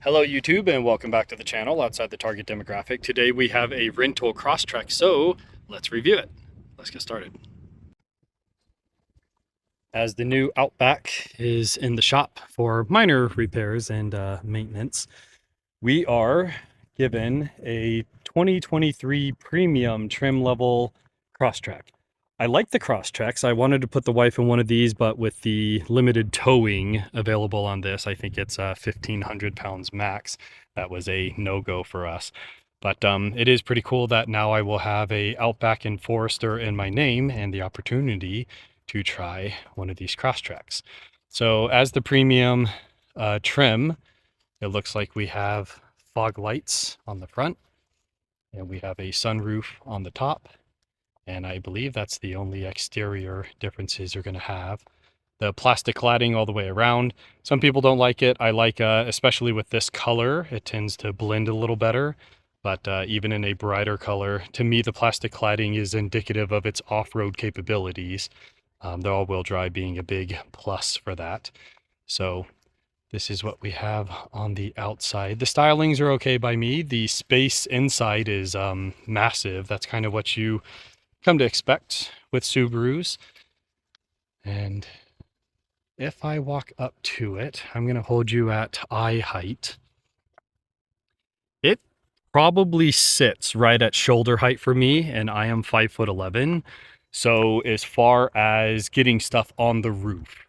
Hello YouTube and welcome back to the channel outside the target demographic. Today we have a rental Crosstrek, so let's review it. Let's get started. As the new Outback is in the shop for minor repairs and maintenance, we are given a 2023 premium trim level Crosstrek. I like the Crosstreks. I wanted to put the wife in one of these, but with the limited towing available on this, I think it's 1,500 pounds max. That was a no-go for us. But it is pretty cool that now I will have a Outback and Forester in my name and the opportunity to try one of these Crosstreks. So as the premium trim, it looks like we have fog lights on the front and we have a sunroof on the top. And I believe that's the only exterior differences you're going to have. The plastic cladding all the way around. Some people don't like it. I like, especially with this color, it tends to blend a little better. But even in a brighter color, to me, the plastic cladding is indicative of its off-road capabilities. The all-wheel drive being a big plus for that. So this is what we have on the outside. The stylings are okay by me. The space inside is massive. That's kind of what you come to expect with Subarus. And if I walk up to it, I'm going to hold you at eye height. It probably sits right at shoulder height for me, and I am 5'11". So as far as getting stuff on the roof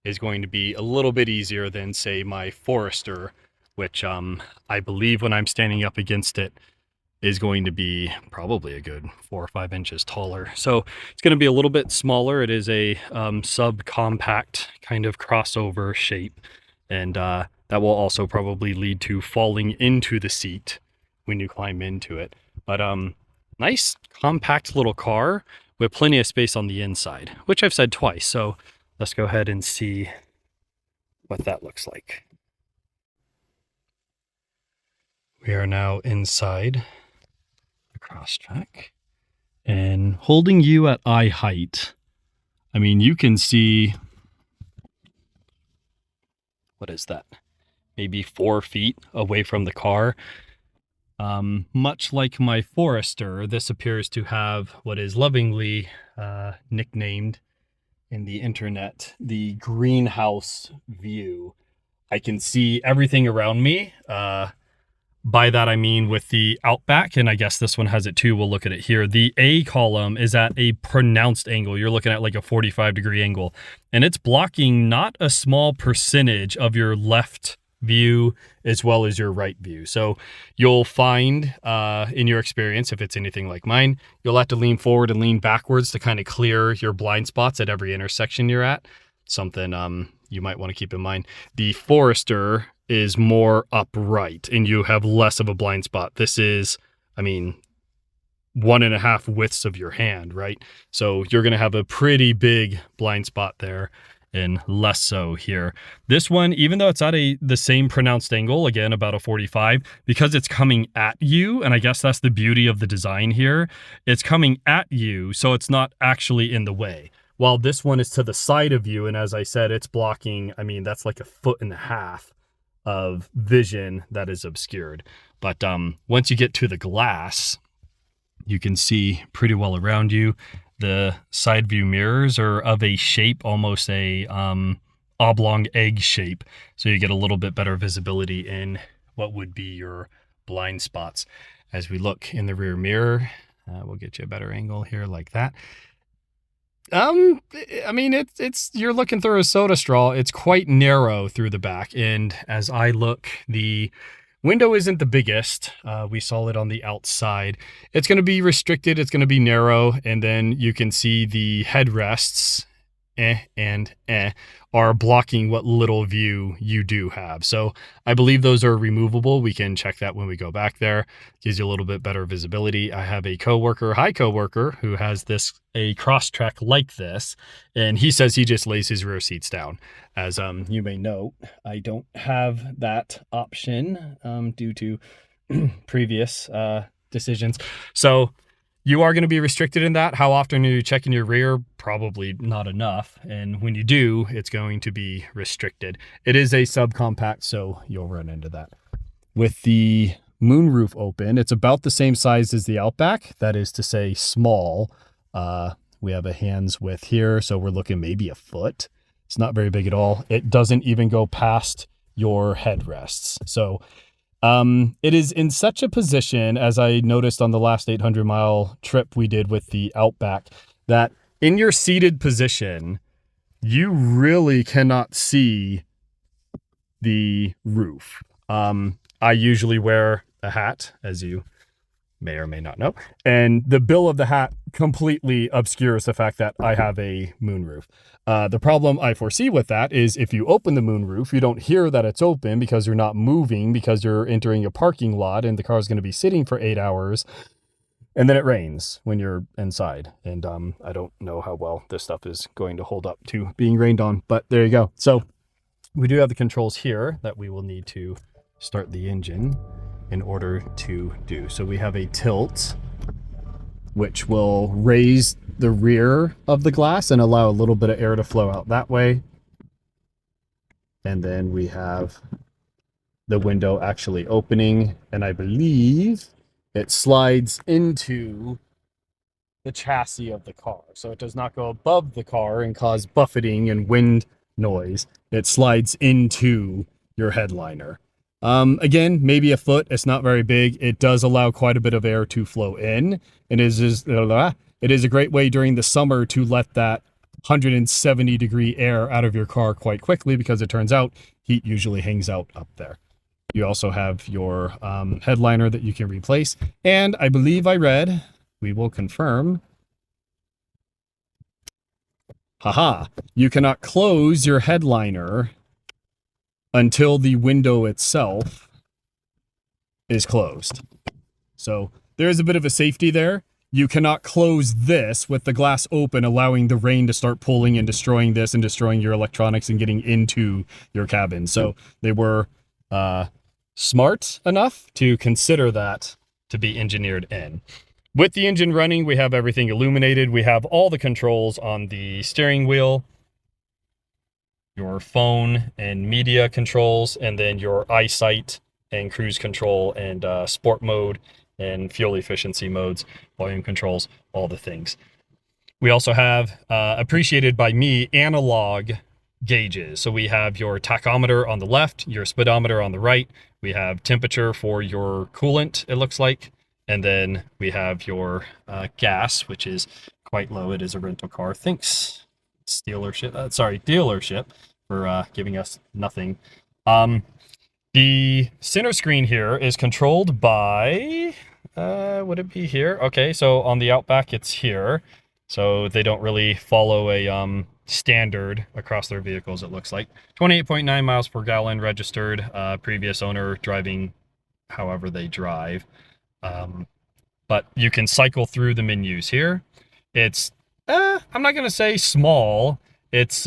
is going to be a little bit easier than, say, my Forester, which I believe when I'm standing up against it is going to be probably a good 4 or 5 inches taller. So it's going to be a little bit smaller. It is a subcompact kind of crossover shape. And that will also probably lead to falling into the seat when you climb into it. But nice compact little car with plenty of space on the inside, which I've said twice. So let's go ahead and see what that looks like. We are now inside Crosstrek and holding you at eye height. I mean, you can see, what is that? Maybe 4 feet away from the car. Much like my Forester, this appears to have what is lovingly nicknamed in the internet the greenhouse view. I can see everything around me. By that, I mean with the Outback, and I guess this one has it too. We'll look at it here. The A column is at a pronounced angle. You're looking at like a 45-degree angle, and it's blocking not a small percentage of your left view as well as your right view. So you'll find in your experience, if it's anything like mine, you'll have to lean forward and lean backwards to kind of clear your blind spots at every intersection you're at. Something you might want to keep in mind. The Forester is more upright and you have less of a blind spot. This is, I mean, 1.5 widths of your hand, right? So you're going to have a pretty big blind spot there and less so here. This one, even though it's at the same pronounced angle, again, about a 45, because it's coming at you, and I guess that's the beauty of the design here, it's coming at you, so it's not actually in the way. While this one is to the side of you, and as I said, it's blocking, I mean, that's like 1.5 feet of vision that is obscured. But once you get to the glass, you can see pretty well around you. The side view mirrors are of a shape, almost a oblong egg shape. So you get a little bit better visibility in what would be your blind spots. As we look in the rear mirror, we'll get you a better angle here like that. I mean, it's you're looking through a soda straw. It's quite narrow through the back. And as I look, the window isn't the biggest. We saw it on the outside. It's going to be restricted. It's going to be narrow. And then you can see the headrests are blocking what little view you do have. So I believe those are removable. We can check that when we go back there. Gives you a little bit better visibility. I have a coworker who has a Crosstrek like this, and he says he just lays his rear seats down. As you may know, I don't have that option due to previous decisions. So you are going to be restricted in that. How often are you checking your rear? Probably not enough. And when you do, it's going to be restricted. It is a subcompact, so you'll run into that. With the moonroof open, it's about the same size as the Outback. That is to say small. We have a hand's width here, so we're looking maybe a foot. It's not very big at all. It doesn't even go past your headrests. So it is in such a position, as I noticed on the last 800-mile trip we did with the Outback, that in your seated position, you really cannot see the roof. I usually wear a hat, as you may or may not know, and the bill of the hat completely obscures the fact that I have a moonroof. The problem I foresee with that is if you open the moonroof, you don't hear that it's open because you're not moving, because you're entering a parking lot and the car is going to be sitting for 8 hours, and then it rains when you're inside. And I don't know how well this stuff is going to hold up to being rained on, but there you go. So we do have the controls here that we will need to start the engine in order to do. So we have a tilt, which will raise the rear of the glass and allow a little bit of air to flow out that way. And then we have the window actually opening, and I believe it slides into the chassis of the car. So it does not go above the car and cause buffeting and wind noise. It slides into your headliner. Again, maybe a foot. It's not very big. It does allow quite a bit of air to flow in. It is a great way during the summer to let that 170-degree air out of your car quite quickly, because it turns out heat usually hangs out up there. You also have your headliner that you can replace. And I believe I read, we will confirm, you cannot close your headliner until the window itself is closed. So there is a bit of a safety there. You cannot close this with the glass open, allowing the rain to start pulling and destroying this and destroying your electronics and getting into your cabin. So they were smart enough to consider that to be engineered in. With the engine running, we have everything illuminated. We have all the controls on the steering wheel, your phone and media controls, and then your eyesight and cruise control and sport mode and fuel efficiency modes, volume controls, all the things. We also have, appreciated by me, analog gauges. So we have your tachometer on the left, your speedometer on the right. We have temperature for your coolant, it looks like. And then we have your gas, which is quite low. It is a rental car. Thanks, dealership for giving us nothing. The center screen here is controlled by, would it be here? Okay, so on the Outback, it's here. So they don't really follow a standard across their vehicles, it looks like. 28.9 miles per gallon registered, previous owner driving however they drive. But you can cycle through the menus here. It's, I'm not going to say small. It's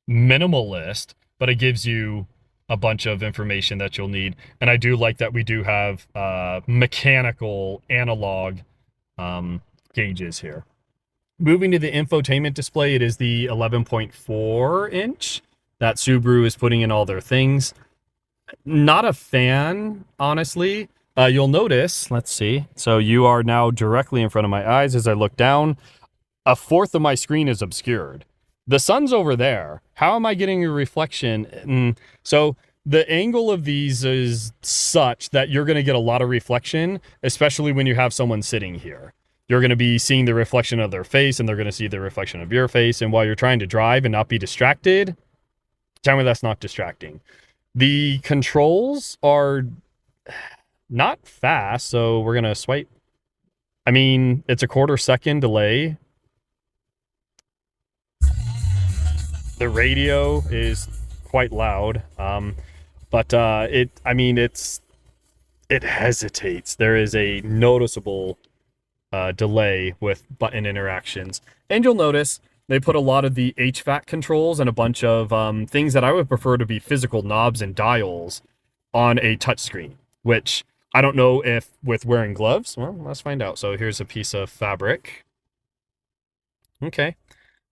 minimalist, but it gives you a bunch of information that you'll need. And I do like that we do have mechanical analog gauges here. Moving to the infotainment display, it is the 11.4 inch that Subaru is putting in all their things. Not a fan, honestly. You'll notice, let's see. So you are now directly in front of my eyes. As I look down, a fourth of my screen is obscured. The sun's over there. How am I getting a reflection? So the angle of these is such that you're going to get a lot of reflection, especially when you have someone sitting here. You're going to be seeing the reflection of their face, and they're going to see the reflection of your face. And while you're trying to drive and not be distracted, tell me that's not distracting. The controls are not fast, so we're going to swipe. I mean, it's a 1/4 second delay. The radio is quite loud, but it hesitates. There is a noticeable delay with button interactions. And you'll notice they put a lot of the HVAC controls and a bunch of things that I would prefer to be physical knobs and dials on a touchscreen, which I don't know if with wearing gloves. Well, let's find out. So here's a piece of fabric. Okay.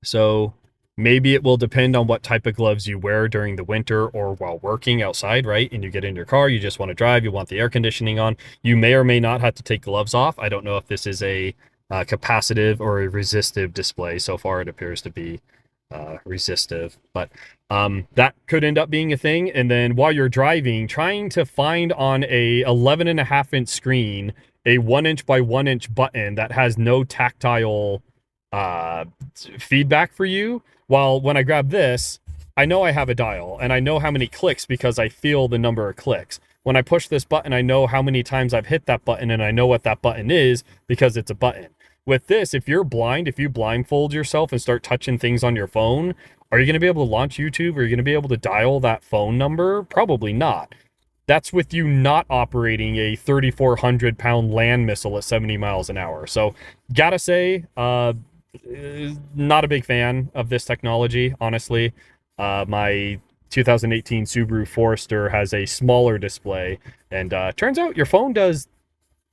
So maybe it will depend on what type of gloves you wear during the winter or while working outside, right? And you get in your car, you just want to drive, you want the air conditioning on. You may or may not have to take gloves off. I don't know if this is a capacitive or a resistive display. So far, it appears to be resistive, but that could end up being a thing. And then while you're driving, trying to find on a 11.5-inch screen a 1-inch by 1-inch button that has no tactile uh, feedback for you. While when I grab this, I know I have a dial and I know how many clicks because I feel the number of clicks. When I push this button, I know how many times I've hit that button and I know what that button is because it's a button. With this, if you're blind, if you blindfold yourself and start touching things on your phone, are you going to be able to launch YouTube? Are you going to be able to dial that phone number? Probably not. That's with you not operating a 3,400-pound land missile at 70 miles an hour. So, gotta say, not a big fan of this technology, honestly. My 2018 Subaru Forester has a smaller display, and turns out your phone does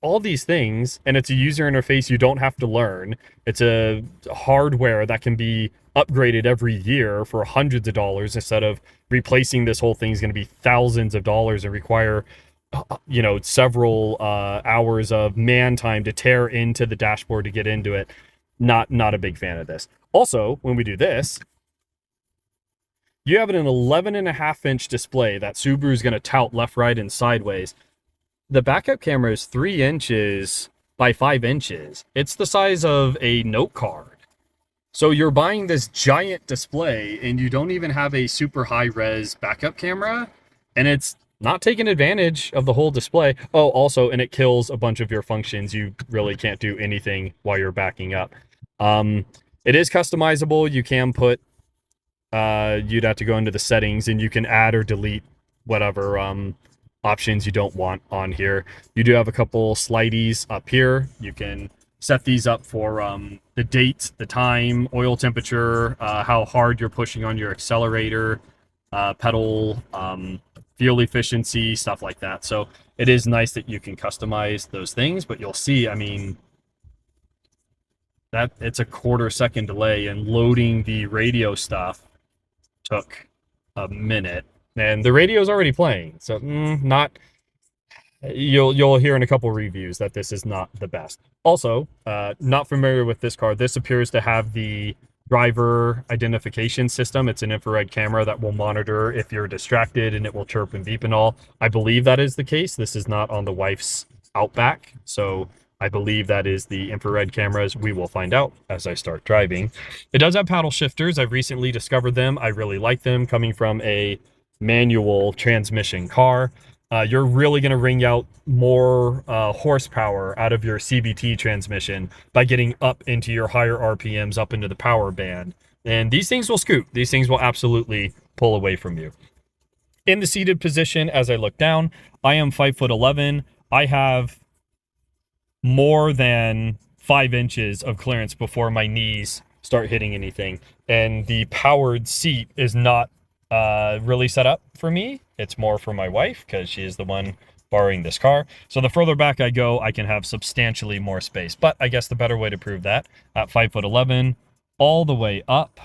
all these things, and it's a user interface you don't have to learn. It's a hardware that can be upgraded every year for hundreds of dollars instead of replacing this whole thing is going to be thousands of dollars and require several hours of man time to tear into the dashboard to get into it. Not a big fan of this. Also, when we do this, you have an 11.5-inch display that Subaru is going to tout left, right, and sideways. The backup camera is 3 inches by 5 inches. It's the size of a note card. So you're buying this giant display and you don't even have a super high res backup camera, and it's not taking advantage of the whole display. Oh, also, and it kills a bunch of your functions. You really can't do anything while you're backing up. It is customizable. You can put, you'd have to go into the settings and you can add or delete whatever options you don't want on here. You do have a couple slideys up here. You can set these up for the date, the time, oil temperature, how hard you're pushing on your accelerator, pedal, fuel efficiency, stuff like that. So it is nice that you can customize those things, but you'll see, I mean, that it's a quarter-second delay, and loading the radio stuff took a minute. And the radio is already playing, so not. You'll hear in a couple reviews that this is not the best. Also, not familiar with this car. This appears to have the driver identification system. It's an infrared camera that will monitor if you're distracted, and it will chirp and beep and all. I believe that is the case. This is not on the wife's Outback, so I believe that is the infrared cameras. We will find out as I start driving. It does have paddle shifters. I've recently discovered them. I really like them coming from a manual transmission car. You're really going to wring out more horsepower out of your CVT transmission by getting up into your higher RPMs, up into the power band. And these things will scoot. These things will absolutely pull away from you. In the seated position, as I look down, I am 5'11". I have more than 5 inches of clearance before my knees start hitting anything. And the powered seat is not really set up for me. It's more for my wife because she is the one borrowing this car. So the further back I go, I can have substantially more space. But I guess the better way to prove that, at 5'11", all the way up,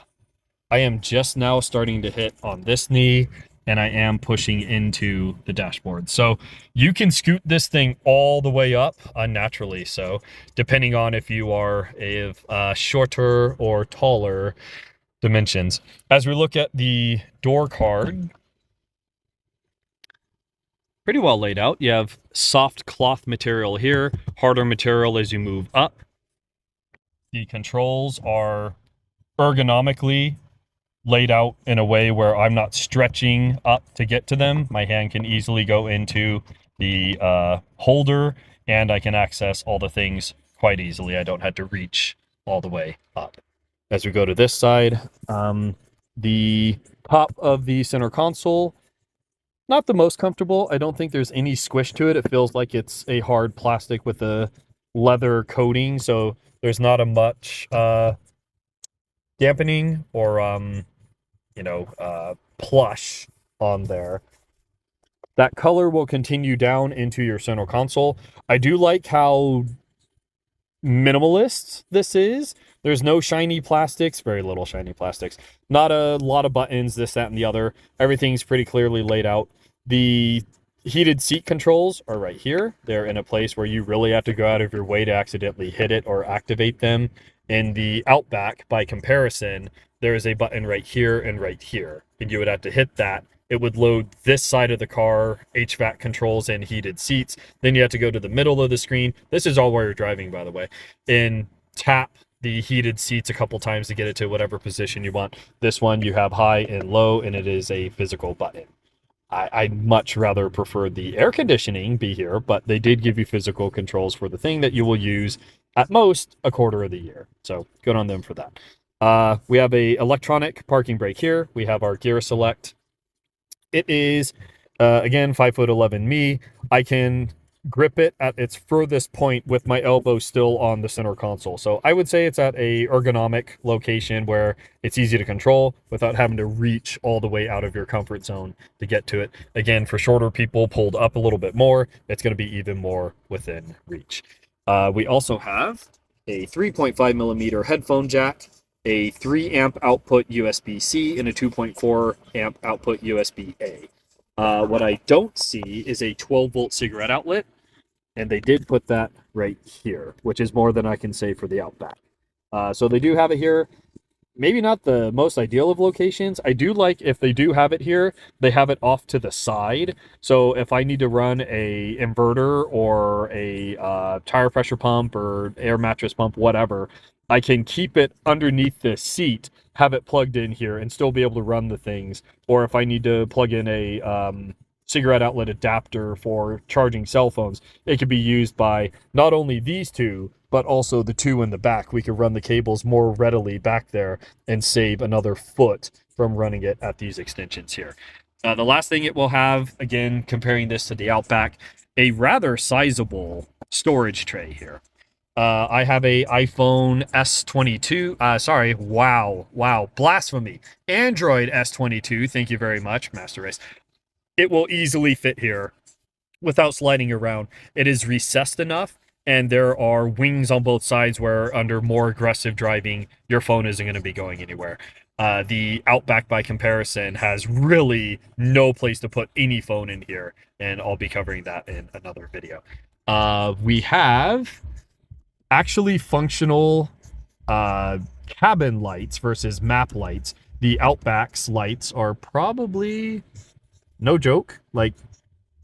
I am just now starting to hit on this knee, and I am pushing into the dashboard. So you can scoot this thing all the way up unnaturally. So depending on if you are a shorter or taller dimensions. As we look at the door card, pretty well laid out. You have soft cloth material here, harder material as you move up. The controls are ergonomically laid out in a way where I'm not stretching up to get to them. My hand can easily go into the holder, and I can access all the things quite easily. I don't have to reach all the way up. As we go to this side, the top of the center console, not the most comfortable. I don't think there's any squish to it. It feels like it's a hard plastic with a leather coating, so there's not a much dampening or plush on there. That color will continue down into your center console. I do like how minimalist this is. There's no shiny plastics, very little shiny plastics, not a lot of buttons, this, that, and the other. Everything's pretty clearly laid out. The heated seat controls are right here. They're in a place where you really have to go out of your way to accidentally hit it or activate them. In the Outback, by comparison, there is a button right here and right here, and you would have to hit that. It would load this side of the car, HVAC controls and heated seats. Then you have to go to the middle of the screen. This is all while you're driving, by the way, and tap the heated seats a couple times to get it to whatever position you want. This one you have high and low, and it is a physical button. I'd much rather prefer the air conditioning be here, but they did give you physical controls for the thing that you will use at most a quarter of the year. So good on them for that. We have a electronic parking brake here. We have our gear select. It is, again, 5'11" me. I can grip it at its furthest point with my elbow still on the center console. So I would say it's at a ergonomic location where it's easy to control without having to reach all the way out of your comfort zone to get to it. Again, for shorter people, pulled up a little bit more, it's going to be even more within reach. We also have a 3.5 millimeter headphone jack, a 3 amp output USB-C, and a 2.4 amp output USB-A. What I don't see is a 12 volt cigarette outlet, and they did put that right here, which is more than I can say for the Outback. So they do have it here. Maybe not the most ideal of locations. I do like if they do have it here, they have it off to the side. So if I need to run a inverter or a tire pressure pump or air mattress pump, whatever, I can keep it underneath this seat, have it plugged in here, and still be able to run the things. Or if I need to plug in a cigarette outlet adapter for charging cell phones, it could be used by not only these two, but also the two in the back. We could run the cables more readily back there and save another foot from running it at these extensions here. The last thing it will have, again, comparing this to the Outback, a rather sizable storage tray here. I have a iPhone S22. Wow, blasphemy. Android S22. Thank you very much, Master Race. It will easily fit here without sliding around. It is recessed enough, and there are wings on both sides where under more aggressive driving, your phone isn't going to be going anywhere. The Outback, by comparison, has really no place to put any phone in here, and I'll be covering that in another video. We have actually functional cabin lights versus map lights. The Outback's lights are probably, no joke, like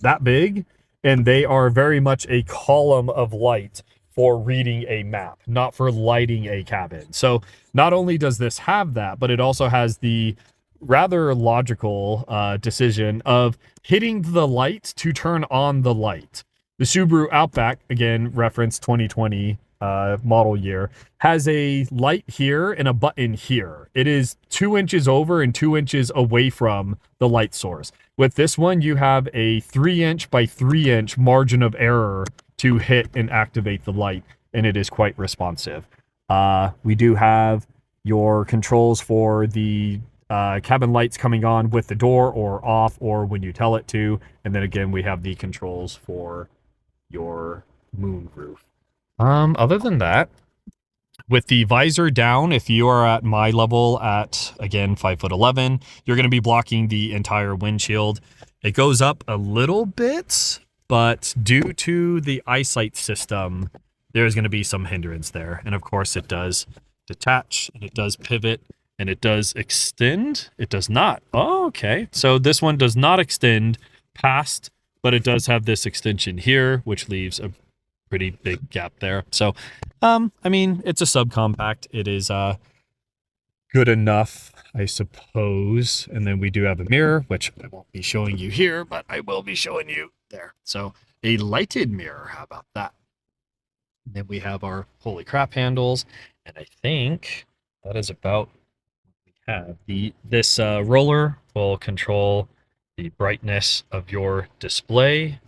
that big, and they are very much a column of light for reading a map, not for lighting a cabin. So not only does this have that, but it also has the rather logical decision of hitting the light to turn on the light. The Subaru Outback, again, reference 2020 model year, has a light here and a button here. It is 2 inches over and 2 inches away from the light source. With this one, you have a 3-inch by 3-inch margin of error to hit and activate the light, and it is quite responsive. We do have your controls for the cabin lights coming on with the door or off or when you tell it to, and then again we have the controls for your moonroof. Other than that, with the visor down, if you are at my level at, again, 5'11", you're going to be blocking the entire windshield. It goes up a little bit, but due to the eyesight system, there's going to be some hindrance there. And of course it does detach, and it does pivot, and it does extend. It does not. Oh, okay. So this one does not extend past, but it does have this extension here, which leaves a pretty big gap there. So, I mean, it's a subcompact. It is good enough, I suppose. And then we do have a mirror, which I won't be showing you here, but I will be showing you there. So a lighted mirror, how about that? And then we have our holy crap handles, and I think that is about what we have. This roller will control the brightness of your display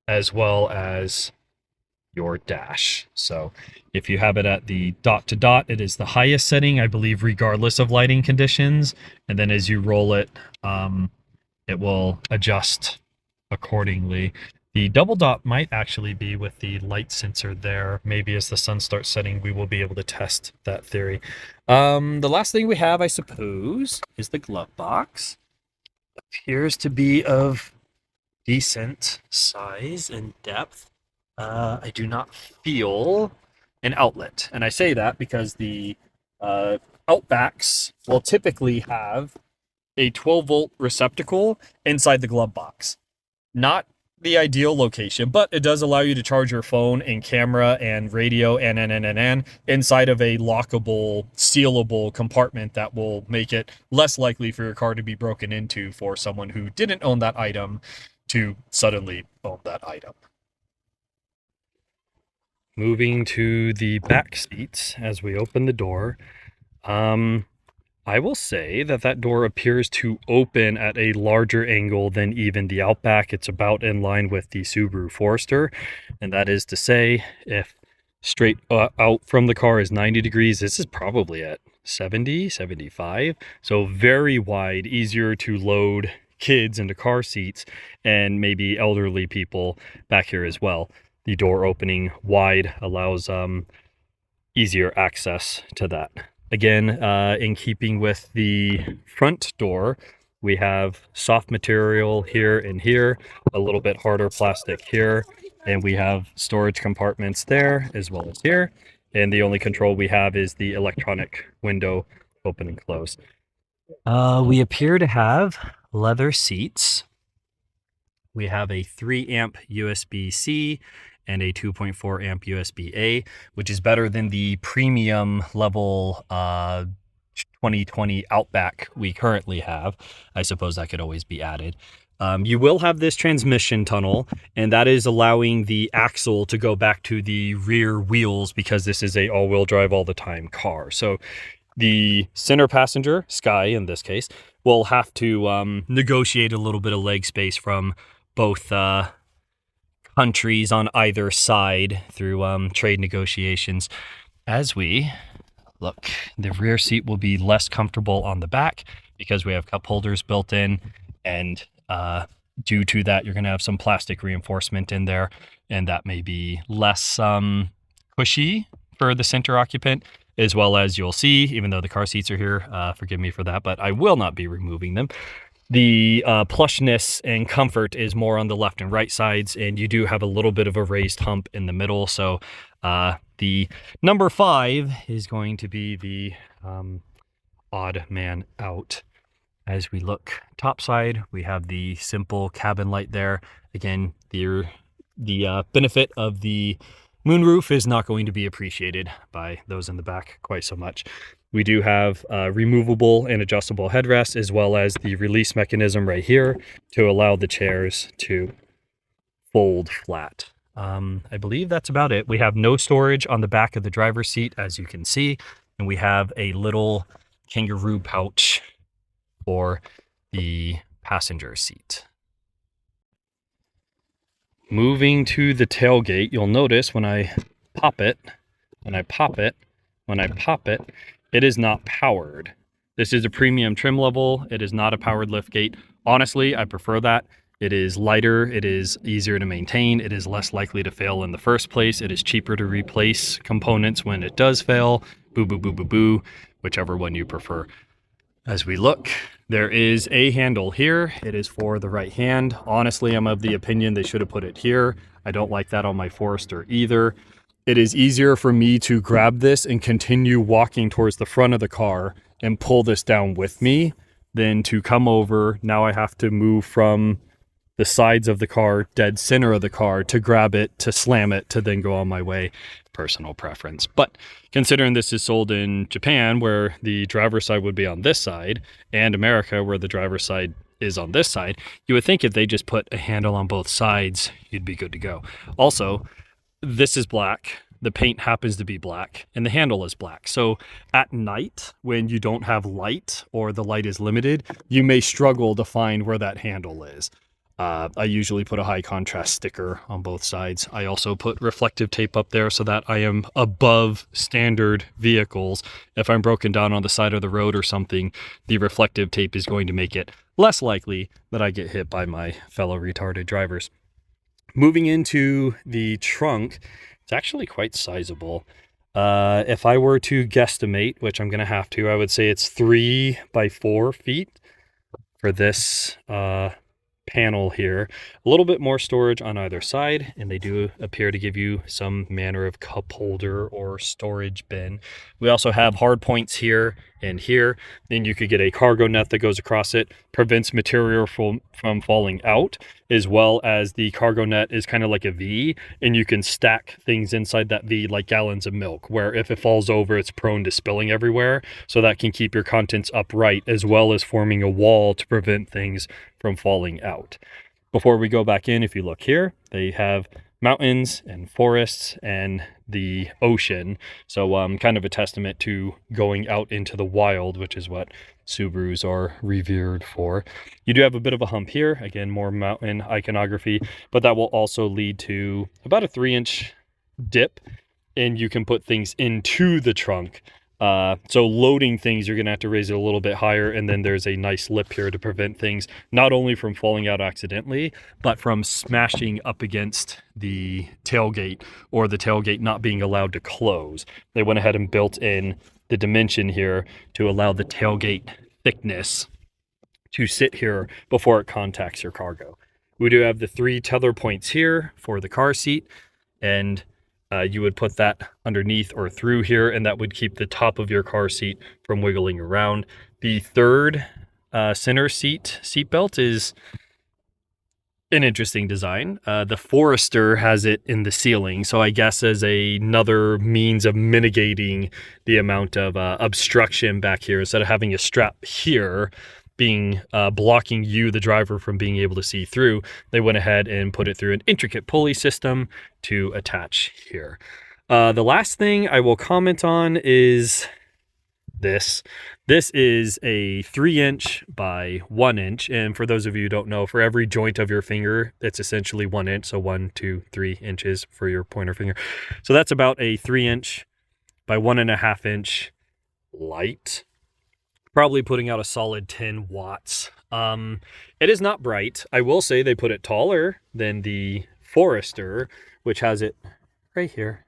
as well as your dash. So if you have it at the dot to dot, it is the highest setting, I believe, regardless of lighting conditions. And then as you roll it, it will adjust accordingly. The double dot might actually be with the light sensor there. Maybe as the sun starts setting, we will be able to test that theory. The last thing we have, I suppose, is the glove box. Appears to be of decent size and depth. I do not feel an outlet. And I say that because the Outbacks will typically have a 12-volt receptacle inside the glove box. Not the ideal location, but it does allow you to charge your phone and camera and radio and inside of a lockable, sealable compartment that will make it less likely for your car to be broken into for someone who didn't own that item to suddenly own that item. Moving to the back seats as we open the door, I will say that that door appears to open at a larger angle than even the Outback. It's about in line with the Subaru Forester, and that is to say, if straight out from the car is 90 degrees, this is probably at 70, 75. So very wide, easier to load kids into car seats and maybe elderly people back here as well. The door opening wide allows easier access to that. Again, in keeping with the front door, we have soft material here and here, a little bit harder plastic here, and we have storage compartments there as well as here. And the only control we have is the electronic window open and close. We appear to have leather seats. We have a 3 amp USB-C and a 2.4 amp USB-A, which is better than the premium level 2020 Outback we currently have. I suppose that could always be added. You will have this transmission tunnel, and that is allowing the axle to go back to the rear wheels because this is a all-wheel drive all the time car. So the center passenger, Sky in this case, will have to negotiate a little bit of leg space from both countries on either side through trade negotiations. As we look, the rear seat will be less comfortable on the back because we have cup holders built in, and due to that, you're going to have some plastic reinforcement in there, and that may be less cushy for the center occupant, as well as you'll see, even though the car seats are here, forgive me for that, but I will not be removing them. The plushness and comfort is more on the left and right sides, and you do have a little bit of a raised hump in the middle. So the number 5 is going to be the odd man out. As we look topside, we have the simple cabin light there. Again, the benefit of the moonroof is not going to be appreciated by those in the back quite so much. We do have removable and adjustable headrests, as well as the release mechanism right here to allow the chairs to fold flat. I believe that's about it. We have no storage on the back of the driver's seat, as you can see, and we have a little kangaroo pouch for the passenger seat. Moving to the tailgate, you'll notice when I pop it, it is not powered. This is a premium trim level. It is not a powered lift gate. Honestly, I prefer that. It is lighter. It is easier to maintain. It is less likely to fail in the first place. It is cheaper to replace components when it does fail. Boo, boo, boo, boo, boo, whichever one you prefer. As we look, there is a handle here. It is for the right hand. Honestly, I'm of the opinion they should have put it here. I don't like that on my Forester either. It is easier for me to grab this and continue walking towards the front of the car and pull this down with me than to come over. Now I have to move from the sides of the car, dead center of the car, to grab it, to slam it, to then go on my way. Personal preference. But considering this is sold in Japan, where the driver's side would be on this side, and America, where the driver's side is on this side, you would think if they just put a handle on both sides, you'd be good to go. Also, this is black, the paint happens to be black, and the handle is black. So at night, when you don't have light or the light is limited, you may struggle to find where that handle is. I usually put a high contrast sticker on both sides. I also put reflective tape up there so that I am above standard vehicles. If I'm broken down on the side of the road or something, the reflective tape is going to make it less likely that I get hit by my fellow retarded drivers. Moving into the trunk, it's actually quite sizable. If I were to guesstimate, which I'm going to have to, I would say it's 3 by 4 feet for this panel here. A little bit more storage on either side, and they do appear to give you some manner of cup holder or storage bin. We also have hard points here and here. Then you could get a cargo net that goes across it, prevents material from falling out, as well as the cargo net is kind of like a V, and you can stack things inside that V like gallons of milk, where if it falls over, it's prone to spilling everywhere. So that can keep your contents upright, as well as forming a wall to prevent things from falling out. Before we go back in, if you look here, they have mountains and forests and the ocean. So kind of a testament to going out into the wild, which is what Subarus are revered for. You do have a bit of a hump here, again, more mountain iconography, but that will also lead to about a 3-inch dip, and you can put things into the trunk. So loading things, you're going to have to raise it a little bit higher, and then there's a nice lip here to prevent things not only from falling out accidentally, but from smashing up against the tailgate or the tailgate not being allowed to close. They went ahead and built in the dimension here to allow the tailgate thickness to sit here before it contacts your cargo. We do have the 3 tether points here for the car seat, and you would put that underneath or through here, and that would keep the top of your car seat from wiggling around. The third center seat belt is an interesting design. The Forester has it in the ceiling, so I guess as another means of mitigating the amount of obstruction back here, instead of having a strap here being blocking you, the driver, from being able to see through, they went ahead and put it through an intricate pulley system to attach here. The last thing I will comment on is this. This is a 3-inch by 1 inch, and for those of you who don't know, for every joint of your finger, it's essentially 1 inch, so 1, 2, 3 inches for your pointer finger. So that's about a 3-inch by 1.5 inch light. Probably putting out a solid 10 watts. It is not bright. I will say they put it taller than the Forester, which has it right here,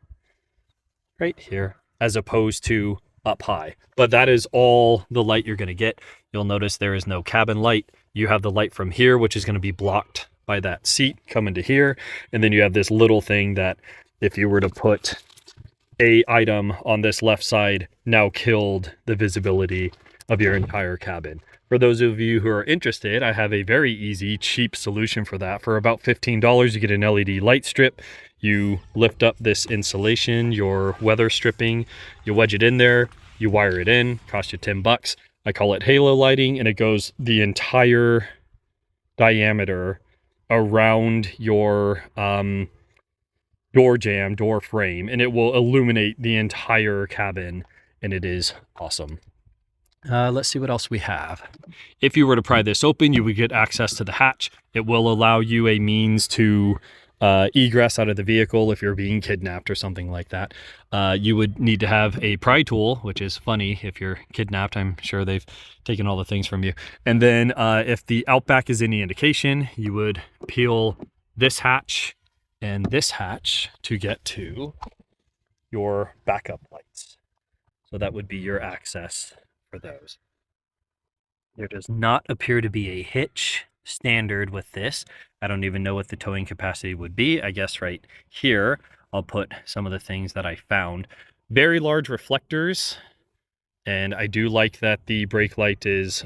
as opposed to up high. But that is all the light you're going to get. You'll notice there is no cabin light. You have the light from here, which is going to be blocked by that seat coming to here. And then you have this little thing that if you were to put a item on this left side, now killed the visibility of your entire cabin. For those of you who are interested, I have a very easy, cheap solution for that. For about $15, you get an LED light strip. You lift up this insulation, your weather stripping, you wedge it in there, you wire it in, cost you 10 bucks. I call it halo lighting, and it goes the entire diameter around your door frame, and it will illuminate the entire cabin, and it is awesome. Let's see what else we have. If you were to pry this open, you would get access to the hatch. It will allow you a means to egress out of the vehicle if you're being kidnapped or something like that. You would need to have a pry tool, which is funny if you're kidnapped. I'm sure they've taken all the things from you. And then if the Outback is any indication, you would peel this hatch and this hatch to get to your backup lights. So that would be your access for those. There does not appear to be a hitch standard with this. I don't even know what the towing capacity would be. I guess right here I'll put some of the things that I found. Very large reflectors, and I do like that the brake light is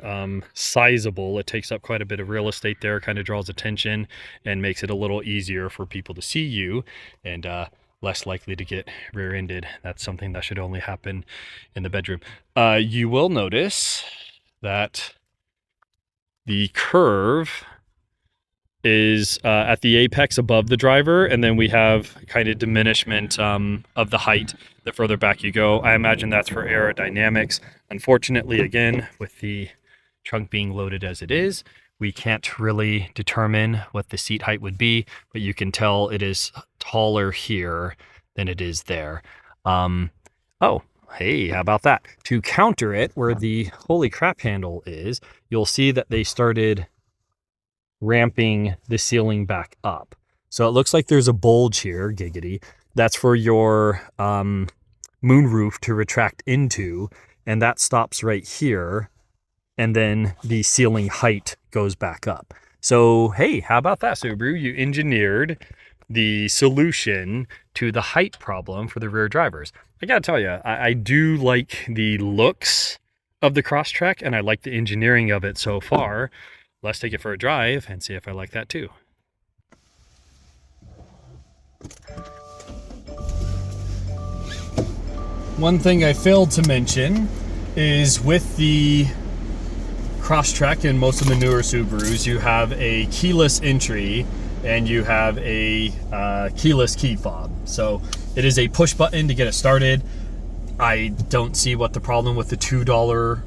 sizable. It takes up quite a bit of real estate there, kind of draws attention and makes it a little easier for people to see you, and less likely to get rear-ended. That's something that should only happen in the bedroom. You will notice that the curve is at the apex above the driver, and then we have kind of diminishment of the height the further back you go. I imagine that's for aerodynamics. Unfortunately, again, with the trunk being loaded as it is, We can't really determine what the seat height would be, but you can tell it is taller here than it is there. Oh, hey, how about that? To counter it, where the holy crap handle is, you'll see that they started ramping the ceiling back up. So it looks like there's a bulge here, giggity. That's for your moonroof to retract into, and that stops right here. And then the ceiling height goes back up. So, hey, how about that, Subaru? You engineered the solution to the height problem for the rear drivers. I gotta tell you, I do like the looks of the Crosstrek, and I like the engineering of it so far. Let's take it for a drive and see if I like that too. One thing I failed to mention is with the Crosstrek and most of the newer Subarus, you have a keyless entry and you have a keyless key fob. So it is a push button to get it started. I don't see what the problem with the $2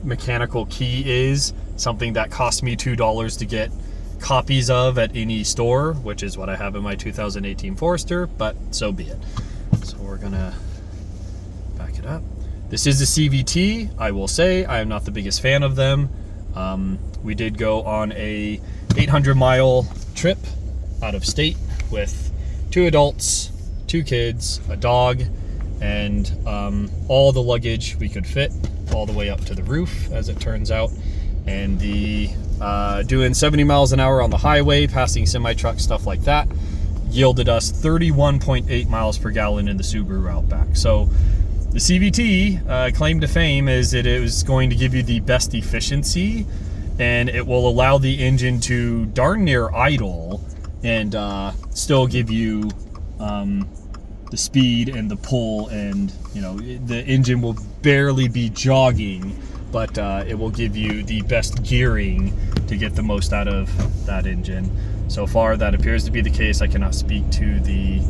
mechanical key is. Something that cost me $2 to get copies of at any store, which is what I have in my 2018 Forester, but so be it. So we're gonna back it up. This is a CVT. I will say I am not the biggest fan of them. We did go on a 800-mile trip out of state with 2 adults, 2 kids, a dog, and all the luggage we could fit all the way up to the roof, as it turns out. And the doing 70 miles an hour on the highway, passing semi-truck, stuff like that, yielded us 31.8 miles per gallon in the Subaru Outback. So the CVT claim to fame is that it was going to give you the best efficiency, and it will allow the engine to darn near idle and still give you the speed and the pull, and you know, the engine will barely be jogging, but it will give you the best gearing to get the most out of that engine. So far that appears to be the case. I cannot speak to the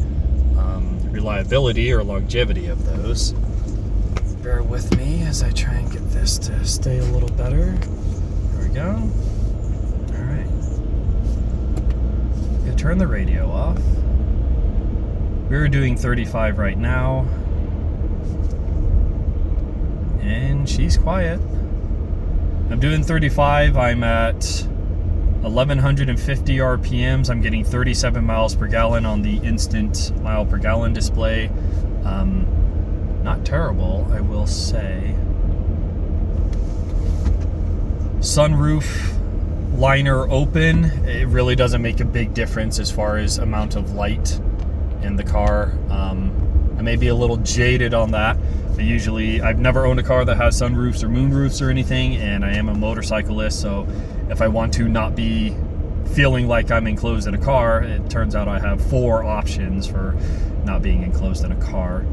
reliability or longevity of those. Bear with me as I try and get this to stay a little better. There we go. All right. Yeah, turn the radio off. We're doing 35 right now. And she's quiet. I'm doing 35. I'm at 1150 RPMs. I'm getting 37 miles per gallon on the instant mile per gallon display. Not terrible, I will say. Sunroof liner open. It really doesn't make a big difference as far as amount of light in the car. I may be a little jaded on that. I've never owned a car that has sunroofs or moonroofs or anything, and I am a motorcyclist, so if I want to not be feeling like I'm enclosed in a car, it turns out I have 4 options for not being enclosed in a car.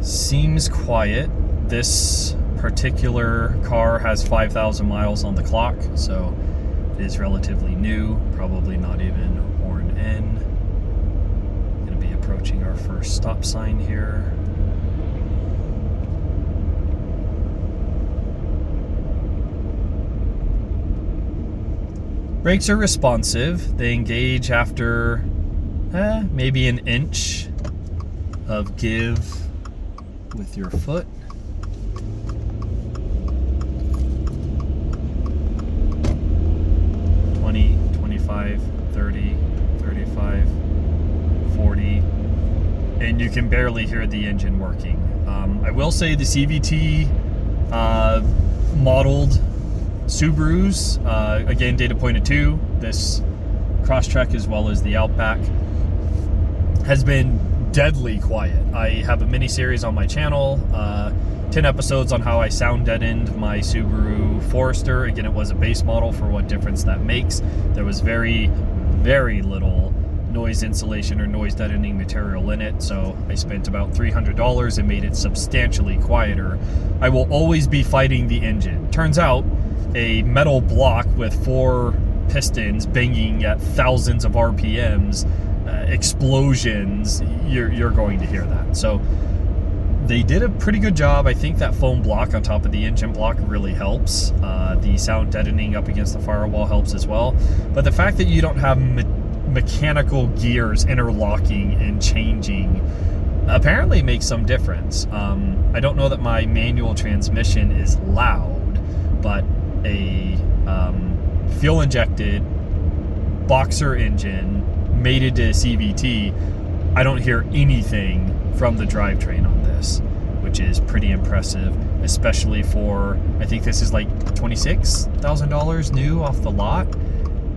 Seems quiet. This particular car has 5,000 miles on the clock, so it is relatively new, probably not even horn in. Going to be approaching our first stop sign here. Brakes are responsive. They engage after maybe an inch of give with your foot. $20, $25, $30, $35, $40, and you can barely hear the engine working. I will say the CVT modeled Subarus, again data pointed to this Crosstrek as well as the Outback, has been deadly quiet. I have a mini series on my channel, 10 episodes on how I sound deadened my Subaru Forester. Again, it was a base model for what difference that makes. There was very, very little noise insulation or noise deadening material in it, so I spent about $300 and made it substantially quieter. I will always be fighting the engine. Turns out a metal block with 4 pistons banging at thousands of RPMs, explosions, you're going to hear that. So They did a pretty good job. I think that foam block on top of the engine block really helps. The sound deadening up against the firewall helps as well. But the fact that you don't have mechanical gears interlocking and changing apparently makes some difference. I don't know that my manual transmission is loud, but a fuel-injected boxer engine mated to CVT, I don't hear anything from the drivetrain on this, which is pretty impressive, especially for, I think this is like $26,000 new off the lot.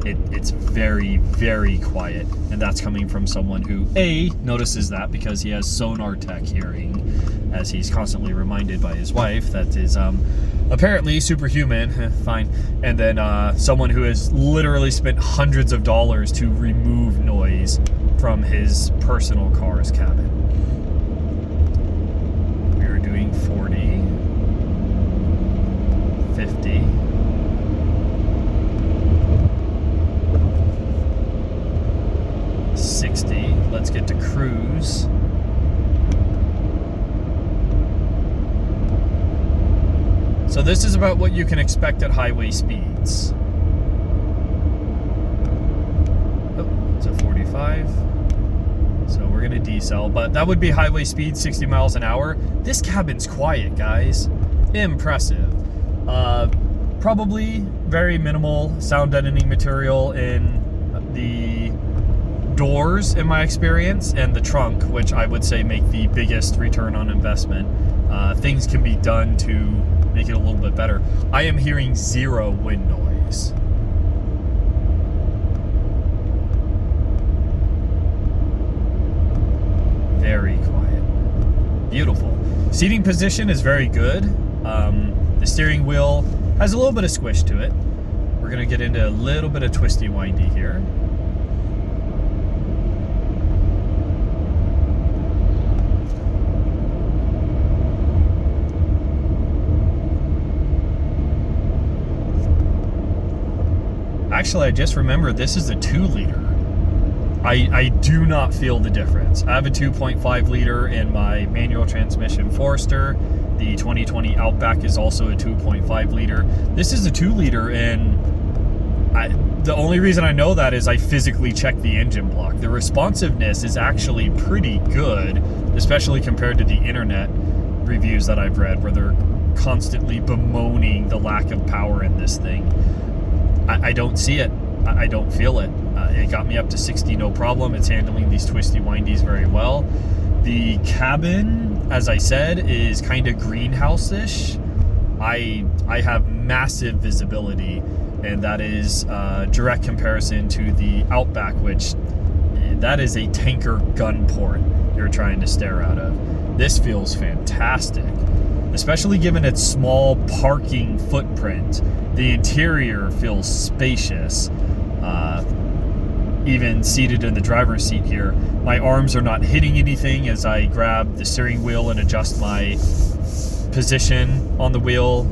It's very, very quiet, and that's coming from someone who, A, notices that because he has sonar tech hearing, as he's constantly reminded by his wife that is apparently superhuman, fine, and then someone who has literally spent hundreds of dollars to remove noise from his personal car's cabin. We are doing 40, 50, 60. Let's get to cruise. So this is about what you can expect at highway speeds. Oh, it's a 45. So we're gonna decel, but that would be highway speed, 60 miles an hour. This cabin's quiet, guys. Impressive. Probably very minimal sound deadening material in the doors in my experience, and the trunk, which I would say make the biggest return on investment. Things can be done to make it a little bit better. I am hearing zero wind noise. Very quiet. Beautiful. Seating position is very good. The steering wheel has a little bit of squish to it. We're gonna get into a little bit of twisty windy here. Actually, I just remembered this is a 2-liter. I do not feel the difference. I have a 2.5 liter in my manual transmission Forester. The 2020 Outback is also a 2.5 liter. This is a 2-liter, and the only reason I know that is I physically checked the engine block. The responsiveness is actually pretty good, especially compared to the internet reviews that I've read, where they're constantly bemoaning the lack of power in this thing. I don't see it. I don't feel it. It got me up to 60, no problem. It's handling these twisty windies very well. The cabin, as I said, is kind of greenhouse-ish. I have massive visibility, and that is direct comparison to the Outback, which that is a tanker gun port you're trying to stare out of. This feels fantastic, especially given its small parking footprint. The interior feels spacious. Even seated in the driver's seat here, my arms are not hitting anything as I grab the steering wheel and adjust my position on the wheel,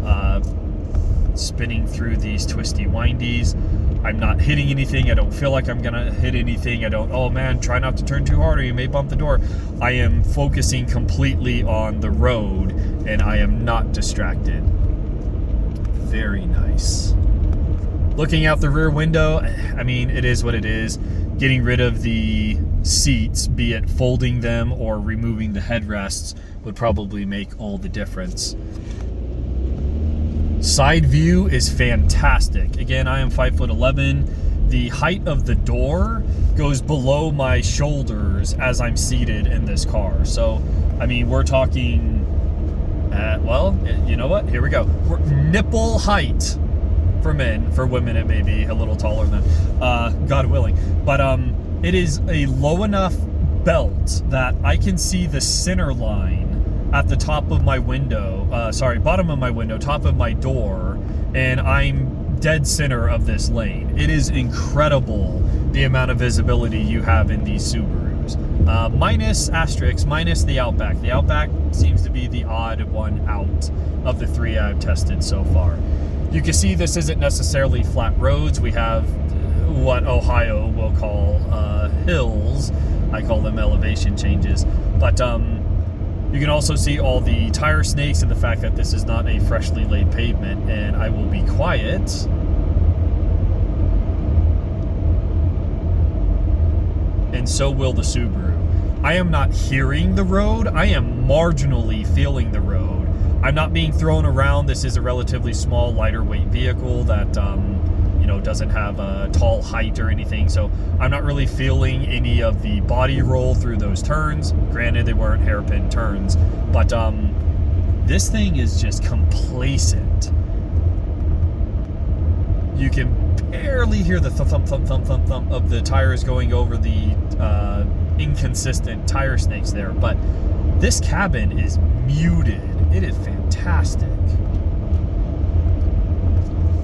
spinning through these twisty windies. I'm not hitting anything. I don't feel like I'm gonna hit anything. I don't, oh man, try not to turn too hard or you may bump the door. I am focusing completely on the road, and I am not distracted. Very nice. Looking out the rear window, I mean, it is what it is. Getting rid of the seats, be it folding them or removing the headrests, would probably make all the difference. Side view is fantastic. Again, I am 5'11". The height of the door goes below my shoulders as I'm seated in this car. So, I mean, we're talking, well, you know what? Here we go. We're nipple height for men. For women, it may be a little taller than, God willing. But it is a low enough belt that I can see the center line at the top of my window, bottom of my window, top of my door, and I'm dead center of this lane. It is incredible the amount of visibility you have in these Subarus. Minus asterisks, minus the Outback. The Outback seems to be the odd one out of the 3 I've tested so far. You can see this isn't necessarily flat roads. We have what Ohio will call hills. I call them elevation changes. But You can also see all the tire snakes and the fact that this is not a freshly laid pavement, and I will be quiet. And so will the Subaru. I am not hearing the road, I am marginally feeling the road. I'm not being thrown around. This is a relatively small, lighter weight vehicle that, you know, doesn't have a tall height or anything, so I'm not really feeling any of the body roll through those turns. Granted, they weren't hairpin turns, but this thing is just complacent. You can barely hear the thump, thump, thump, thump, thump of the tires going over the inconsistent tire snakes there, but this cabin is muted. It is fantastic.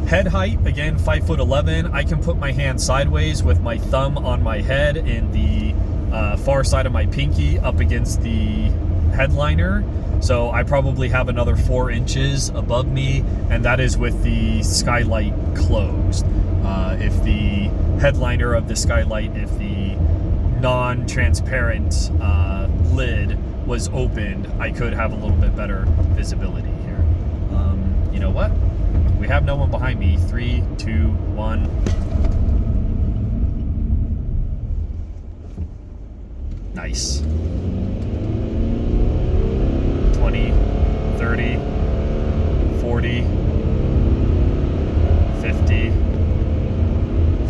Head height, again, 5'11". I can put my hand sideways with my thumb on my head and the far side of my pinky up against the headliner. So I probably have another 4 inches above me, and that is with the skylight closed. If the headliner of the skylight, if the non-transparent lid was opened, I could have a little bit better visibility here. You know what? We have no one behind me. 3, 2, 1. Nice. 20, 30, 40, 50,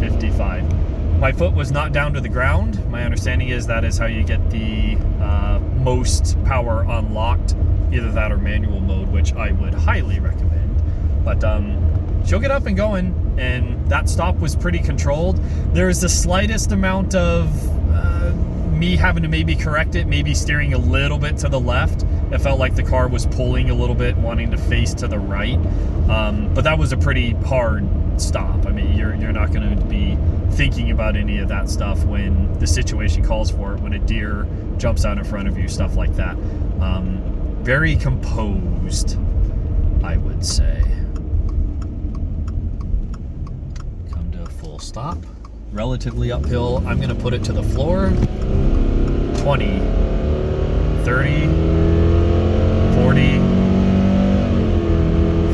55. My foot was not down to the ground. My understanding is that is how you get the most power unlocked, either that or manual mode, which I would highly recommend. But she'll get up and going, and that stop was pretty controlled. There's the slightest amount of me having to maybe correct it, maybe steering a little bit to the left. It felt like the car was pulling a little bit, wanting to face to the right. But that was a pretty hard stop. I mean, you're not going to be thinking about any of that stuff when the situation calls for it, when a deer jumps out in front of you, stuff like that. Very composed, I would say. Come to a full stop. Relatively uphill. I'm going to put it to the floor. 20, 30, 40,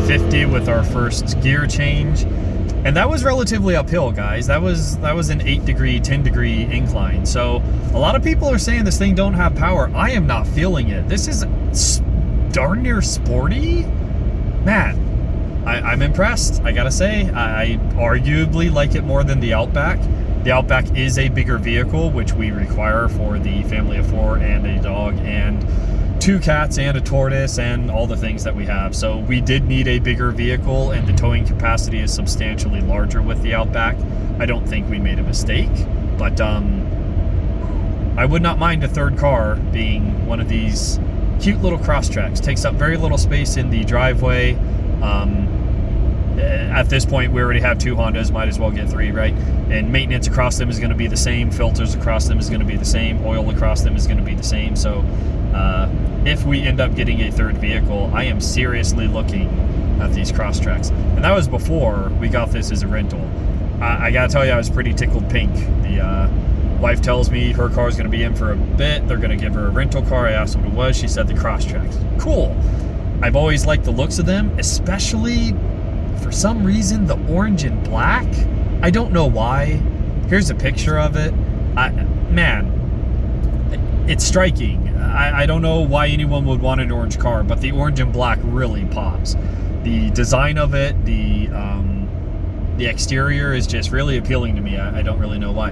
50 with our first gear change. And that was relatively uphill, guys. That was an 8-degree, 10-degree incline. So a lot of people are saying this thing don't have power. I am not feeling it. This is darn near sporty. Man, I'm impressed, I gotta say. I arguably like it more than the Outback. The Outback is a bigger vehicle, which we require for the family of 4 and a dog and 2 cats and a tortoise and all the things that we have. So we did need a bigger vehicle, and the towing capacity is substantially larger with the Outback. I don't think we made a mistake, but I would not mind a third car being one of these cute little Crosstreks. Takes up very little space in the driveway. At this point, we already have 2 Hondas, might as well get 3, right? And maintenance across them is going to be the same, filters across them is going to be the same, oil across them is going to be the same. So if we end up getting a third vehicle, I am seriously looking at these Crosstreks. And that was before we got this as a rental. I gotta tell you, I was pretty tickled pink. The wife tells me her car is going to be in for a bit. They're going to give her a rental car. I asked what it was. She said the Crosstreks. Cool. I've always liked the looks of them, especially for some reason the orange and black. I don't know why. Here's a picture of it. Man, it's striking. I don't know why anyone would want an orange car, but the orange and black really pops. The design of it, the exterior is just really appealing to me. I don't really know why.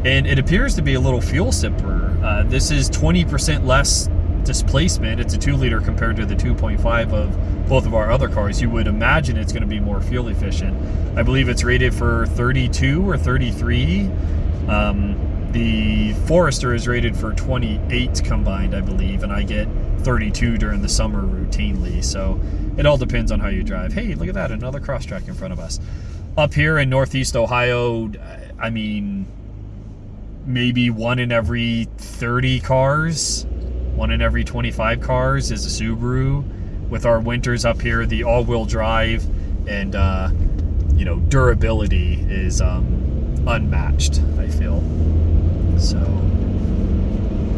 And it appears to be a little fuel sipper. This is 20% less displacement. It's a 2-liter compared to the 2.5 of both of our other cars. You would imagine it's going to be more fuel efficient. I believe it's rated for 32 or 33. The Forester is rated for 28 combined, I believe, and I get 32 during the summer routinely. So it all depends on how you drive. Hey, look at that, another Crosstrek in front of us. Up here in Northeast Ohio, I mean, maybe 1 in every 30 cars, 1 in every 25 cars is a Subaru. With our winters up here, the all-wheel drive and durability is unmatched, I feel. So,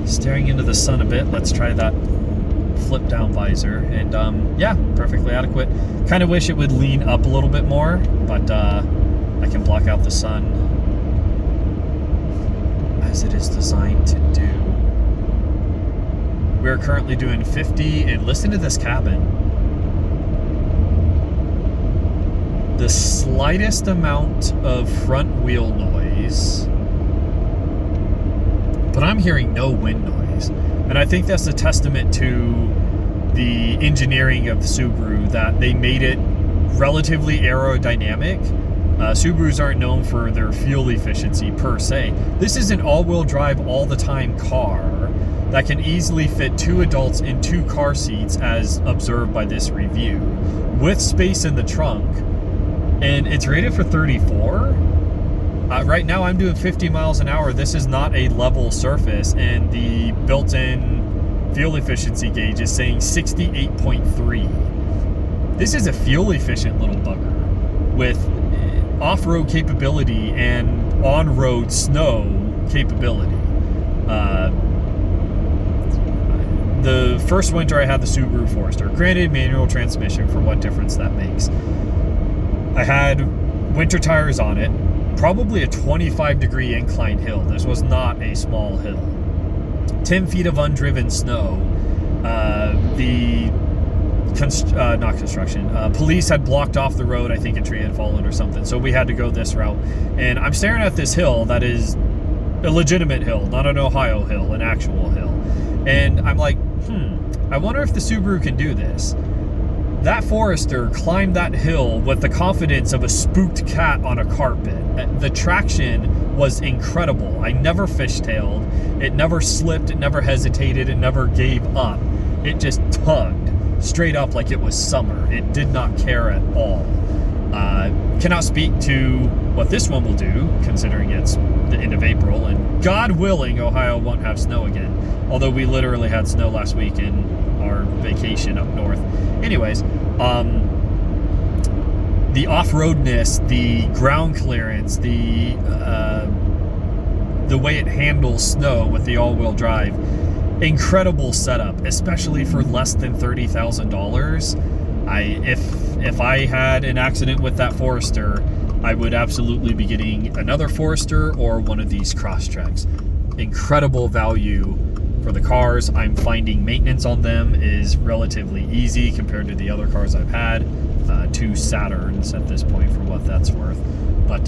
staring into the sun a bit, let's try that flip down visor, and yeah, perfectly adequate. Kind of wish it would lean up a little bit more, but I can block out the sun as it is designed to do. We're currently doing 50, and listen to this cabin. The slightest amount of front wheel noise, but I'm hearing no wind noise. And I think that's a testament to the engineering of the Subaru, that they made it relatively aerodynamic. Subarus aren't known for their fuel efficiency per se. This is an all-wheel drive all the time car that can easily fit 2 adults in 2 car seats, as observed by this review, with space in the trunk. And it's rated for 34. Right now I'm doing 50 miles an hour. This is not a level surface, and the built-in fuel efficiency gauge is saying 68.3. This is a fuel efficient little bugger with off-road capability and on-road snow capability. The first winter I had the Subaru Forester, granted manual transmission, for what difference that makes. I had winter tires on it, probably a 25-degree incline hill. This was not a small hill. 10 feet of undriven snow. Police had blocked off the road. I think a tree had fallen or something, so we had to go this route. And I'm staring at this hill that is a legitimate hill, not an Ohio hill, an actual hill. And I'm like, I wonder if the Subaru can do this. That Forester climbed that hill with the confidence of a spooked cat on a carpet. The traction was incredible. I never fishtailed. It never slipped. It never hesitated. It never gave up. It just tugged straight up like it was summer. It did not care at all. Cannot speak to what this one will do, considering it's the end of April, and God willing, Ohio won't have snow again. Although we literally had snow last week in our vacation up north. Anyways, the off-roadness, the ground clearance, the way it handles snow with the all-wheel drive, incredible setup, especially for less than $30,000. If I had an accident with that Forester, I would absolutely be getting another Forester or one of these Crosstreks. Incredible value for the cars. I'm finding maintenance on them is relatively easy compared to the other cars I've had. 2 Saturns at this point, for what that's worth. But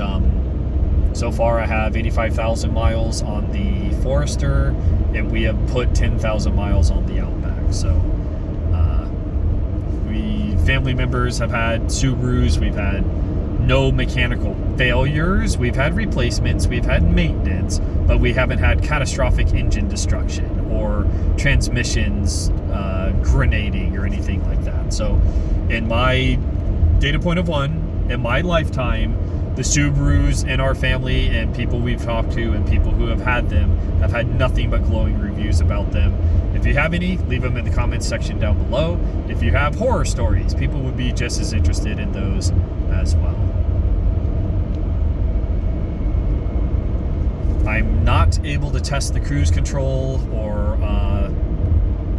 so far I have 85,000 miles on the Forester, and we have put 10,000 miles on the Outback. So family members have had Subarus. We've had no mechanical failures. We've had replacements. We've had maintenance, but we haven't had catastrophic engine destruction or transmissions grenading or anything like that. So in my data point of 1, in my lifetime, the Subarus in our family and people we've talked to and people who have had them have had nothing but glowing reviews about them. If you have any, leave them in the comments section down below. If you have horror stories, people would be just as interested in those as well. I'm not able to test the cruise control or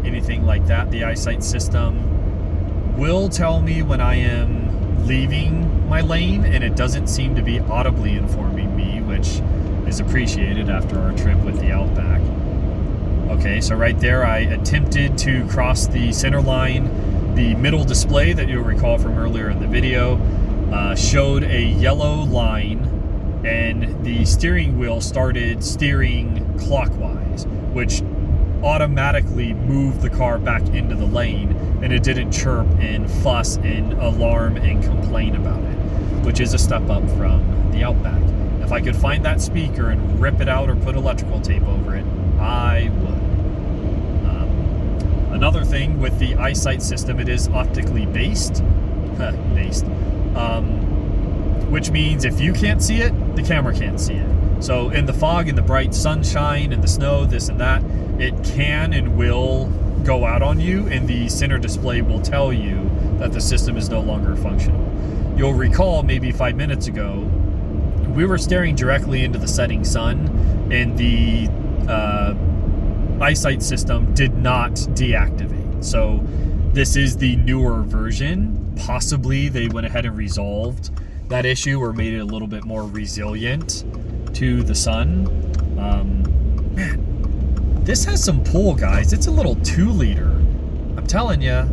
anything like that. The eyesight system will tell me when I am leaving my lane, and it doesn't seem to be audibly informing me, which is appreciated after our trip with the Outback. Okay, so right there I attempted to cross the center line. The middle display that you'll recall from earlier in the video showed a yellow line, and the steering wheel started steering clockwise, which automatically moved the car back into the lane, and it didn't chirp and fuss and alarm and complain about it, which is a step up from the Outback. If I could find that speaker and rip it out or put electrical tape over it, I would. Another thing with the eyesight system, it is optically based, which means if you can't see it, the camera can't see it. So in the fog, in the bright sunshine, in the snow, this and that, it can and will go out on you, and the center display will tell you that the system is no longer functional. You'll recall maybe 5 minutes ago, we were staring directly into the setting sun, and the eyesight system did not deactivate. So this is the newer version. Possibly they went ahead and resolved that issue or made it a little bit more resilient to the sun. Man, this has some pull, guys. It's a little 2-liter. I'm telling you,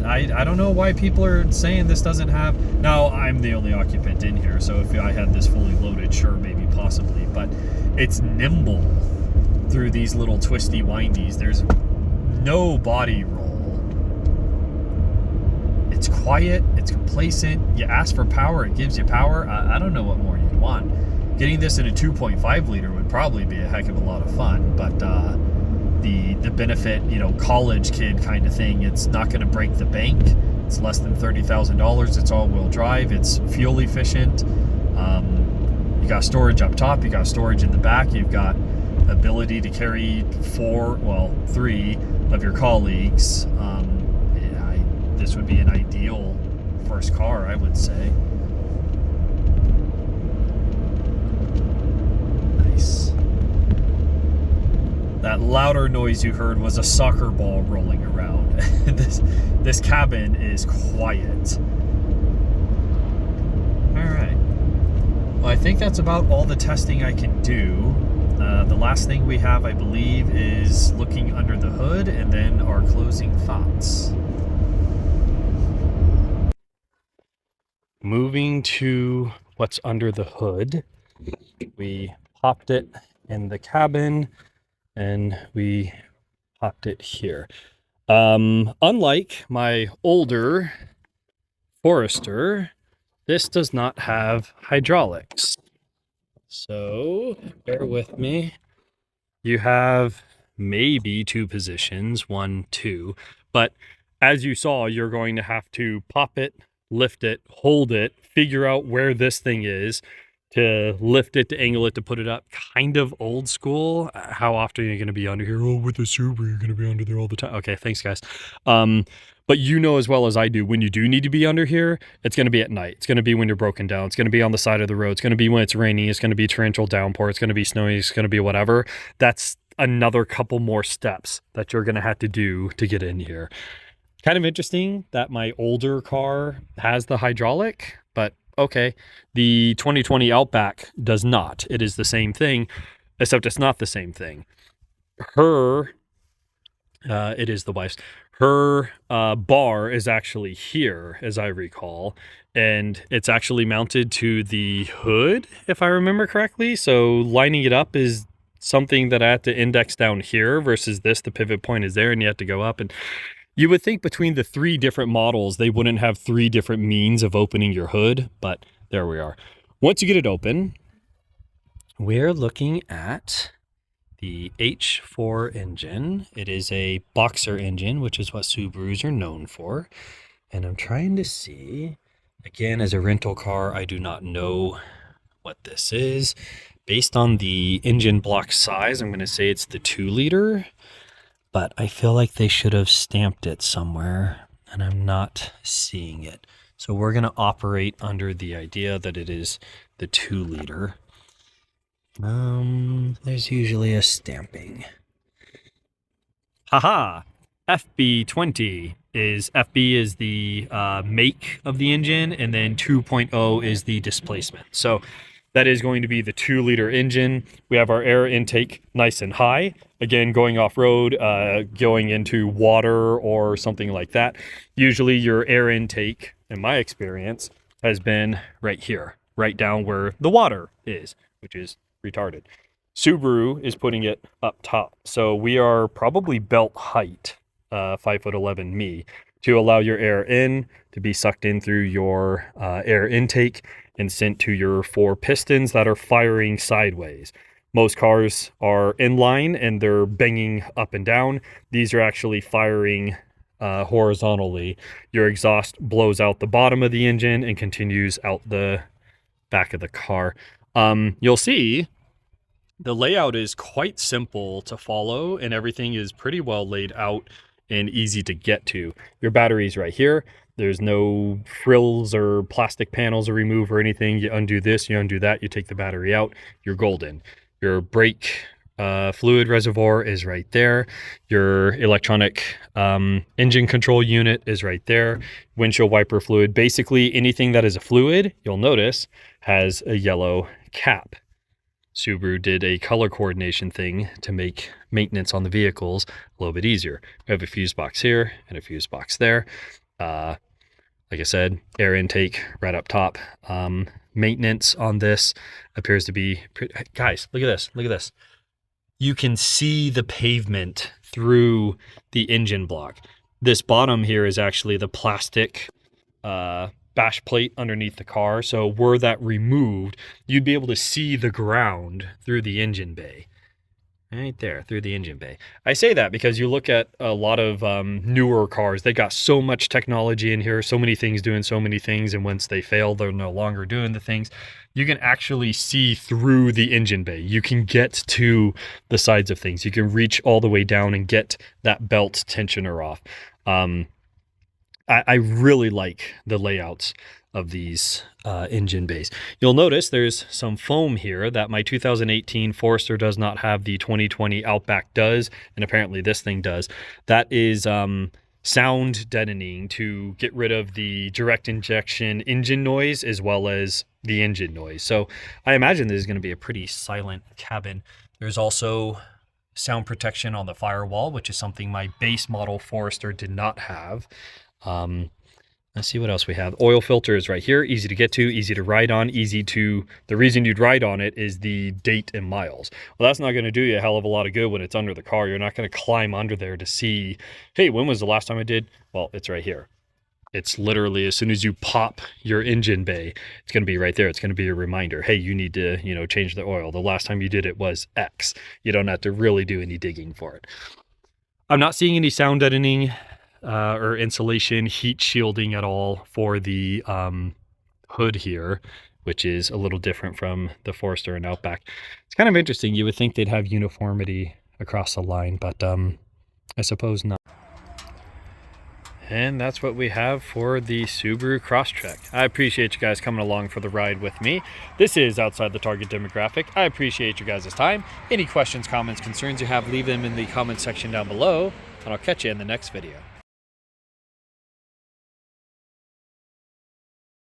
I don't know why people are saying this doesn't have... Now, I'm the only occupant in here, so if I had this fully loaded, sure, maybe, possibly. But it's nimble through these little twisty windies. There's no body roll. It's quiet, it's complacent. You ask for power, it gives you power. I don't know what more you'd want. Getting this in a 2.5 liter would probably be a heck of a lot of fun, but the benefit, you know, college kid kind of thing, it's not going to break the bank. It's less than $30,000. It's all-wheel drive. It's fuel efficient. You got storage up top. You got storage in the back. You've got ability to carry 3 of your colleagues. This would be an ideal first car, I would say. Nice. That louder noise you heard was a soccer ball rolling around. This cabin is quiet. All right. Well, I think that's about all the testing I can do. The last thing we have, I believe, is looking under the hood and then our closing thoughts. Moving to what's under the hood, we popped it in the cabin and we popped it here. Unlike my older Forester, this does not have hydraulics. So bear with me. You have maybe 2 positions, 1, 2, but as you saw, you're going to have to pop it, lift it, hold it, figure out where this thing is, to lift it, to angle it, to put it up. Kind of old school. How often are you going to be under here? Oh, with the Subaru, you're going to be under there all the time. Okay, thanks, guys. But you know as well as I do, when you do need to be under here, it's going to be at night. It's going to be when you're broken down. It's going to be on the side of the road. It's going to be when it's raining. It's going to be torrential downpour. It's going to be snowy. It's going to be whatever. That's another couple more steps that you're going to have to do to get in here. Kind of interesting that my older car has the hydraulic, but okay. The 2020 Outback does not. It is the same thing, except it's not the same thing. It is the wife's. Her bar is actually here, as I recall, and it's actually mounted to the hood, if I remember correctly. So lining it up is something that I have to index down here versus this. The pivot point is there, and you have to go up. And you would think between the 3 different models, they wouldn't have 3 different means of opening your hood, but there we are. Once you get it open, we're looking at the H4 engine. It is a boxer engine, which is what Subarus are known for. And I'm trying to see, again, as a rental car, I do not know what this is. Based on the engine block size, I'm going to say it's the 2-liter. But I feel like they should have stamped it somewhere, and I'm not seeing it. So we're going to operate under the idea that it is the 2-liter. There's usually a stamping. Haha! FB20 is... FB is the make of the engine, and then 2.0 is the displacement. So that is going to be the 2-liter engine. We have our air intake nice and high. Again, going off-road, going into water or something like that. Usually your air intake, in my experience, has been right here, right down where the water is, which is retarded. Subaru is putting it up top. So we are probably belt height, 5'11" me, to allow your air in, to be sucked in through your air intake and sent to your 4 pistons that are firing sideways. Most cars are in line and they're banging up and down. These are actually firing horizontally. Your exhaust blows out the bottom of the engine and continues out the back of the car. You'll see the layout is quite simple to follow and everything is pretty well laid out and easy to get to. Your battery's right here. There's no frills or plastic panels to remove or anything. You undo this, you undo that, you take the battery out, you're golden. Your brake fluid reservoir is right there. Your electronic engine control unit is right there. Windshield wiper fluid. Basically anything that is a fluid, you'll notice, has a yellow cap. Subaru did a color coordination thing to make maintenance on the vehicles a little bit easier. We have a fuse box here and a fuse box there. Like I said, air intake right up top. Maintenance on this appears to be pretty... Guys, look at this. Look at this. You can see the pavement through the engine block. This bottom here is actually the plastic bash plate underneath the car. So were that removed, you'd be able to see the ground through the engine bay. Right there, through the engine bay. I say that because you look at a lot of newer cars, they got so much technology in here, so many things doing so many things, and once they fail, they're no longer doing the things. You can actually see through the engine bay. You can get to the sides of things. You can reach all the way down and get that belt tensioner off. I really like the layouts of these engine bays. You'll notice there's some foam here that my 2018 Forester does not have. The 2020 Outback does, and apparently this thing does. That is sound deadening to get rid of the direct injection engine noise as well as the engine noise. So I imagine this is going to be a pretty silent cabin. There's also sound protection on the firewall, which is something my base model Forester did not have. Let's see what else we have. Oil filter is right here, easy to get to, easy to ride on, the reason you'd ride on it is the date and miles. Well, that's not going to do you a hell of a lot of good when it's under the car. You're not going to climb under there to see, hey, when was the last time I did? Well, it's right here. It's literally as soon as you pop your engine bay, it's going to be right there. It's going to be a reminder. Hey, you need to, change the oil. The last time you did it was X. You don't have to really do any digging for it. I'm not seeing any sound deadening or insulation, heat shielding at all for the hood here, which is a little different from the Forester and Outback. It's kind of interesting. You would think they'd have uniformity across the line, but I suppose not. And that's what we have for the Subaru Crosstrek. I appreciate you guys coming along for the ride with me. This is outside the target demographic. I appreciate you guys' time. Any questions, comments, concerns you have, leave them in the comment section down below, and I'll catch you in the next video.